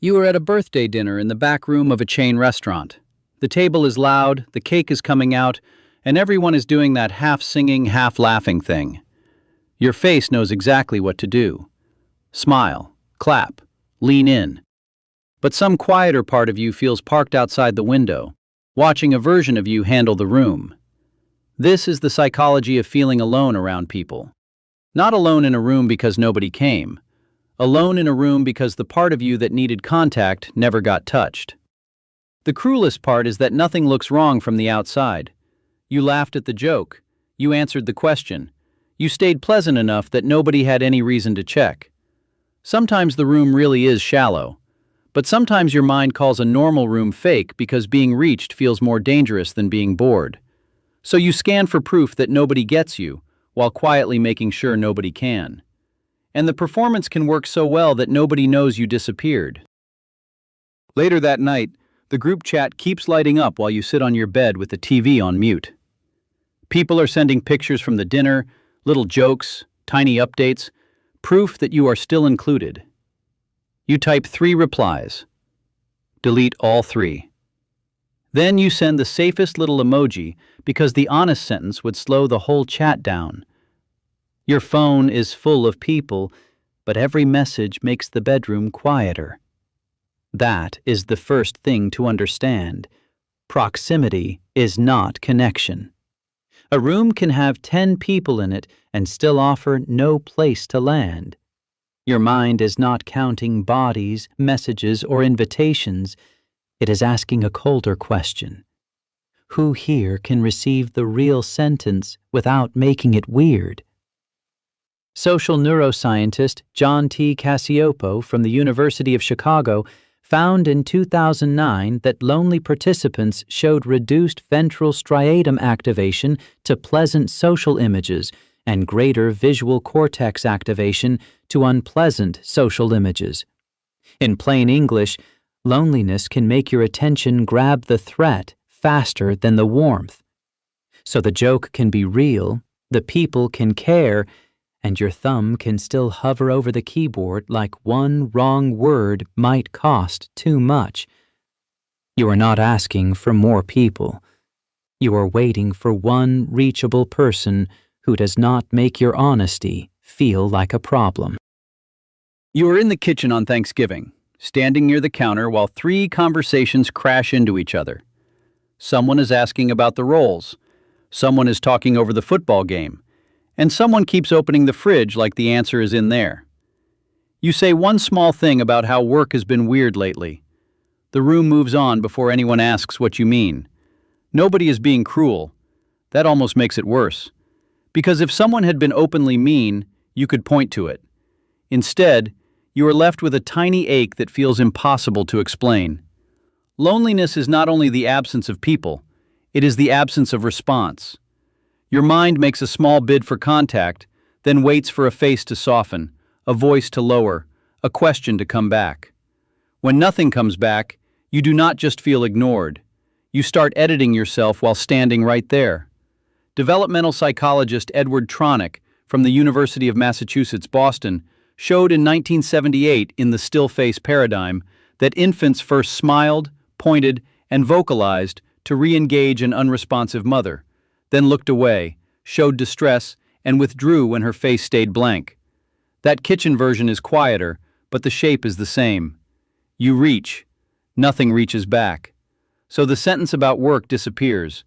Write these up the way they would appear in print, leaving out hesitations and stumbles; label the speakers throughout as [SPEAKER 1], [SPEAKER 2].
[SPEAKER 1] You are at a birthday dinner in the back room of a chain restaurant. The table is loud, the cake is coming out, and everyone is doing that half-singing, half-laughing thing. Your face knows exactly what to do. Smile, clap, lean in. But some quieter part of you feels parked outside the window, watching a version of you handle the room. This is the psychology of feeling alone around people. Not alone in a room because nobody came. Alone in a room because the part of you that needed contact never got touched. The cruelest part is that nothing looks wrong from the outside. You laughed at the joke. You answered the question. You stayed pleasant enough that nobody had any reason to check. Sometimes the room really is shallow, but sometimes your mind calls a normal room fake because being reached feels more dangerous than being bored. So you scan for proof that nobody gets you, while quietly making sure nobody can. And the performance can work so well that nobody knows you disappeared. Later that night, the group chat keeps lighting up while you sit on your bed with the TV on mute. People are sending pictures from the dinner, little jokes, tiny updates, proof that you are still included. You type 3 replies. Delete all 3. Then you send the safest little emoji because the honest sentence would slow the whole chat down. Your phone is full of people, but every message makes the bedroom quieter. That is the first thing to understand. Proximity is not connection. A room can have 10 people in it and still offer no place to land. Your mind is not counting bodies, messages, or invitations. It is asking a colder question. Who here can receive the real sentence without making it weird? Social neuroscientist John T. Cacioppo from the University of Chicago found in 2009 that lonely participants showed reduced ventral striatum activation to pleasant social images and greater visual cortex activation to unpleasant social images. In plain English, loneliness can make your attention grab the threat faster than the warmth. So the joke can be real, the people can care, and your thumb can still hover over the keyboard like one wrong word might cost too much. You are not asking for more people. You are waiting for one reachable person who does not make your honesty feel like a problem. You are in the kitchen on Thanksgiving, standing near the counter while 3 conversations crash into each other. Someone is asking about the rolls. Someone is talking over the football game. And someone keeps opening the fridge like the answer is in there. You say one small thing about how work has been weird lately. The room moves on before anyone asks what you mean. Nobody is being cruel. That almost makes it worse. Because if someone had been openly mean, you could point to it. Instead, you are left with a tiny ache that feels impossible to explain. Loneliness is not only the absence of people, it is the absence of response. Your mind makes a small bid for contact, then waits for a face to soften, a voice to lower, a question to come back. When nothing comes back, you do not just feel ignored. You start editing yourself while standing right there. Developmental psychologist Edward Tronick from the University of Massachusetts, Boston, showed in 1978 in the still face paradigm that infants first smiled, pointed, and vocalized to re-engage an unresponsive mother, then looked away, showed distress, and withdrew when her face stayed blank. That kitchen version is quieter, but the shape is the same. You reach. Nothing reaches back. So the sentence about work disappears.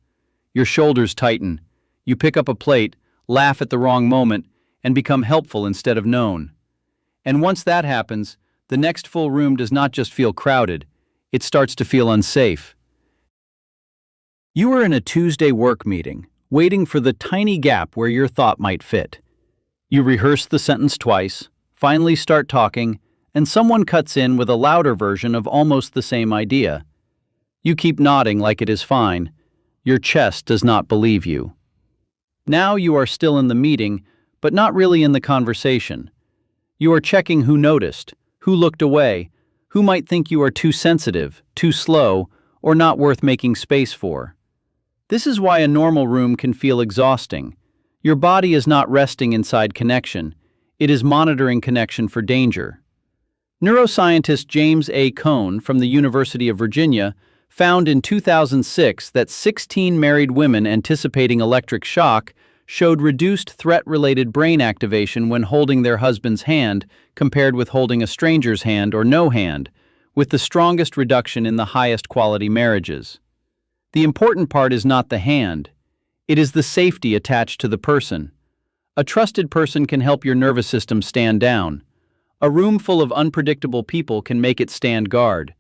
[SPEAKER 1] Your shoulders tighten. You pick up a plate, laugh at the wrong moment, and become helpful instead of known. And once that happens, the next full room does not just feel crowded, it starts to feel unsafe. You are in a Tuesday work meeting, waiting for the tiny gap where your thought might fit. You rehearse the sentence twice, finally start talking, and someone cuts in with a louder version of almost the same idea. You keep nodding like it is fine. Your chest does not believe you. Now you are still in the meeting, but not really in the conversation. You are checking who noticed, who looked away, who might think you are too sensitive, too slow, or not worth making space for. This is why a normal room can feel exhausting. Your body is not resting inside connection. It is monitoring connection for danger. Neuroscientist James A. Cohn from the University of Virginia found in 2006 that 16 married women anticipating electric shock showed reduced threat-related brain activation when holding their husband's hand compared with holding a stranger's hand or no hand, with the strongest reduction in the highest quality marriages. The important part is not the hand. It is the safety attached to the person. A trusted person can help your nervous system stand down. A room full of unpredictable people can make it stand guard.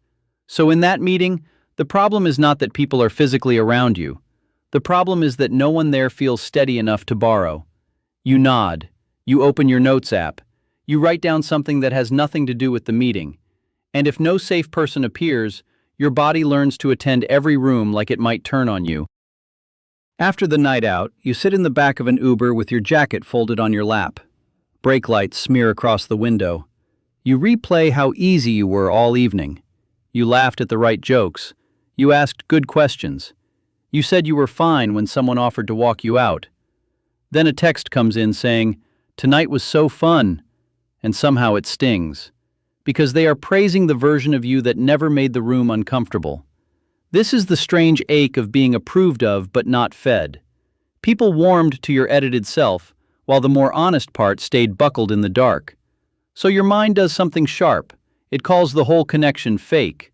[SPEAKER 1] So in that meeting, the problem is not that people are physically around you. The problem is that no one there feels steady enough to borrow. You nod. You open your notes app. You write down something that has nothing to do with the meeting. And if no safe person appears, your body learns to attend every room like it might turn on you. After the night out, you sit in the back of an Uber with your jacket folded on your lap. Brake lights smear across the window. You replay how easy you were all evening. You laughed at the right jokes. You asked good questions. You said you were fine when someone offered to walk you out. Then a text comes in saying, "Tonight was so fun," and somehow it stings, because they are praising the version of you that never made the room uncomfortable. This is the strange ache of being approved of but not fed. People warmed to your edited self, while the more honest part stayed buckled in the dark. So your mind does something sharp. It calls the whole connection fake.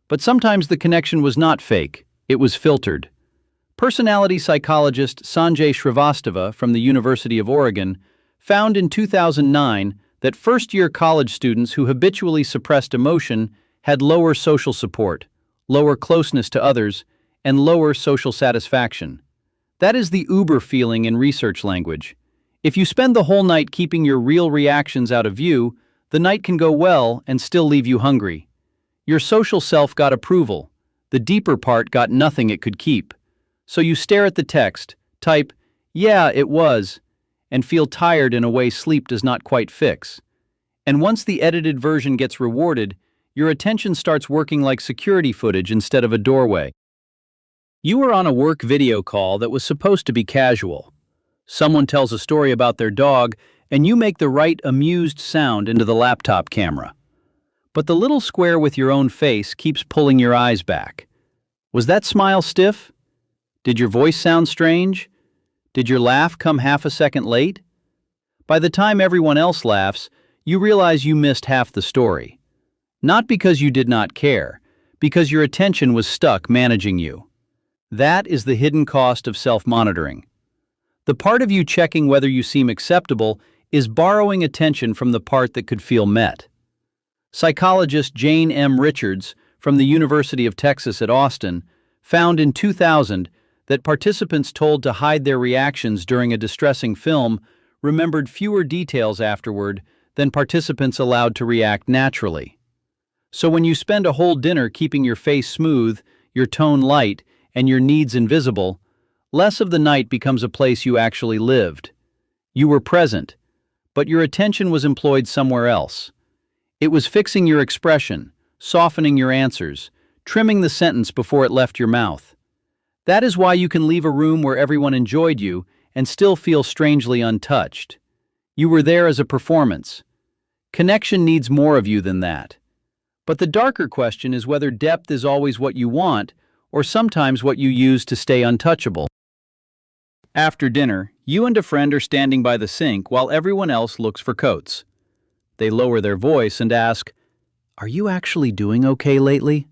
[SPEAKER 1] But sometimes the connection was not fake. It was filtered. Personality psychologist Sanjay Shrivastava from the University of Oregon found in 2009 that first-year college students who habitually suppressed emotion had lower social support, lower closeness to others, and lower social satisfaction. That is the Uber feeling in research language. If you spend the whole night keeping your real reactions out of view, the night can go well and still leave you hungry. Your social self got approval. The deeper part got nothing it could keep. So you stare at the text, type, "Yeah, it was," and feel tired in a way sleep does not quite fix. And once the edited version gets rewarded, your attention starts working like security footage instead of a doorway. You were on a work video call that was supposed to be casual. Someone tells a story about their dog, and you make the right amused sound into the laptop camera. But the little square with your own face keeps pulling your eyes back. Was that smile stiff? Did your voice sound strange? Did your laugh come half a second late? By the time everyone else laughs, you realize you missed half the story. Not because you did not care, because your attention was stuck managing you. That is the hidden cost of self-monitoring. The part of you checking whether you seem acceptable is borrowing attention from the part that could feel met. Psychologist Jane M. Richards from the University of Texas at Austin found in 2000 that participants told to hide their reactions during a distressing film remembered fewer details afterward than participants allowed to react naturally. So when you spend a whole dinner keeping your face smooth, your tone light, and your needs invisible, less of the night becomes a place you actually lived. You were present, but your attention was employed somewhere else. It was fixing your expression, softening your answers, trimming the sentence before it left your mouth. That is why you can leave a room where everyone enjoyed you and still feel strangely untouched. You were there as a performance. Connection needs more of you than that. But the darker question is whether depth is always what you want or sometimes what you use to stay untouchable. After dinner, you and a friend are standing by the sink while everyone else looks for coats. They lower their voice and ask, "Are you actually doing okay lately?"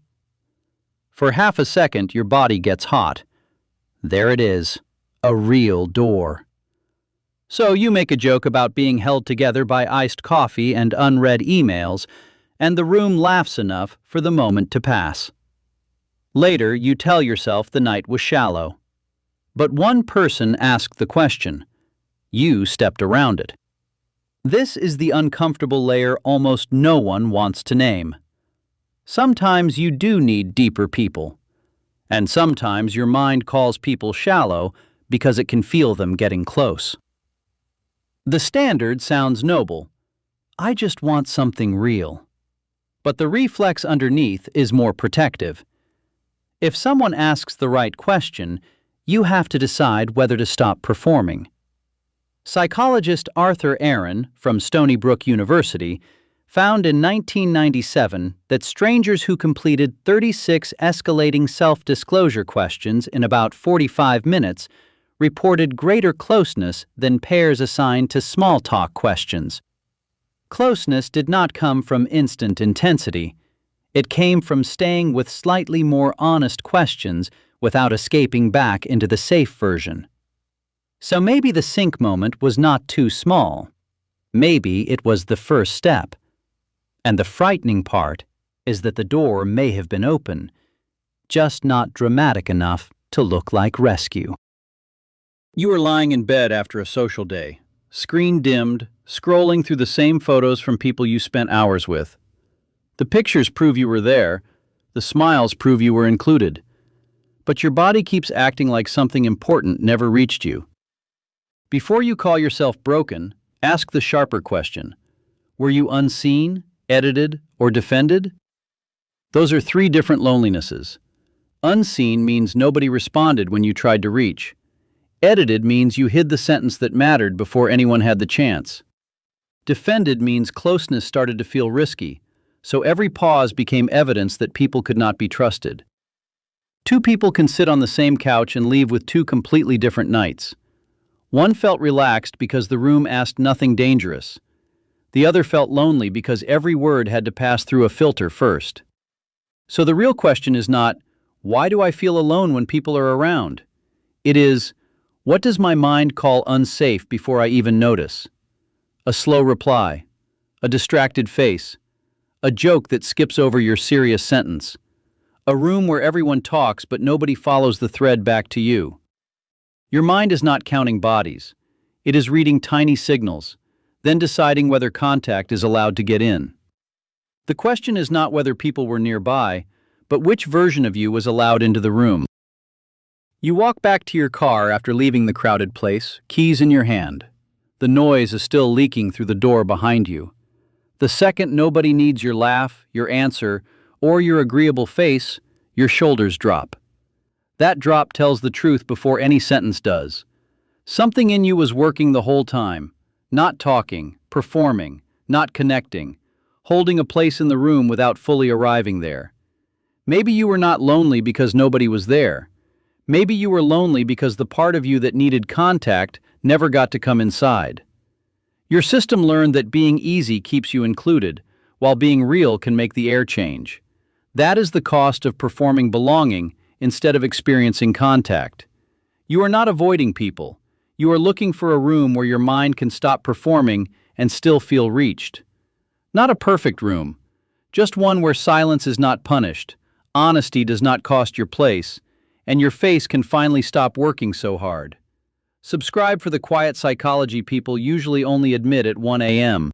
[SPEAKER 1] For half a second, your body gets hot. There it is, a real door. So you make a joke about being held together by iced coffee and unread emails, and the room laughs enough for the moment to pass. Later, you tell yourself the night was shallow. But one person asked the question. You stepped around it. This is the uncomfortable layer almost no one wants to name. Sometimes you do need deeper people. And sometimes your mind calls people shallow because it can feel them getting close. The standard sounds noble. I just want something real. But the reflex underneath is more protective. If someone asks the right question, you have to decide whether to stop performing. Psychologist Arthur Aaron from Stony Brook University found in 1997 that strangers who completed 36 escalating self-disclosure questions in about 45 minutes reported greater closeness than pairs assigned to small talk questions. Closeness did not come from instant intensity. It came from staying with slightly more honest questions without escaping back into the safe version. So maybe the sink moment was not too small. Maybe it was the first step. And the frightening part is that the door may have been open, just not dramatic enough to look like rescue. You are lying in bed after a social day, screen dimmed, scrolling through the same photos from people you spent hours with. The pictures prove you were there, the smiles prove you were included. But your body keeps acting like something important never reached you. Before you call yourself broken, ask the sharper question. Were you unseen, edited, or defended? Those are three different lonelinesses. Unseen means nobody responded when you tried to reach. Edited means you hid the sentence that mattered before anyone had the chance. Defended means closeness started to feel risky, so every pause became evidence that people could not be trusted. Two people can sit on the same couch and leave with two completely different nights. One felt relaxed because the room asked nothing dangerous. The other felt lonely because every word had to pass through a filter first. So the real question is not, why do I feel alone when people are around? It is, what does my mind call unsafe before I even notice? A slow reply, a distracted face, a joke that skips over your serious sentence, a room where everyone talks but nobody follows the thread back to you. Your mind is not counting bodies. It is reading tiny signals, then deciding whether contact is allowed to get in. The question is not whether people were nearby, but which version of you was allowed into the room. You walk back to your car after leaving the crowded place, keys in your hand. The noise is still leaking through the door behind you. The second nobody needs your laugh, your answer, or your agreeable face, your shoulders drop. That drop tells the truth before any sentence does. Something in you was working the whole time. Not talking, performing, not connecting, holding a place in the room without fully arriving there. Maybe you were not lonely because nobody was there. Maybe you were lonely because the part of you that needed contact never got to come inside. Your system learned that being easy keeps you included, while being real can make the air change. That is the cost of performing belonging instead of experiencing contact. You are not avoiding people. You are looking for a room where your mind can stop performing and still feel reached. Not a perfect room, just one where silence is not punished, honesty does not cost your place, and your face can finally stop working so hard. Subscribe for the quiet psychology people usually only admit at 1 a.m.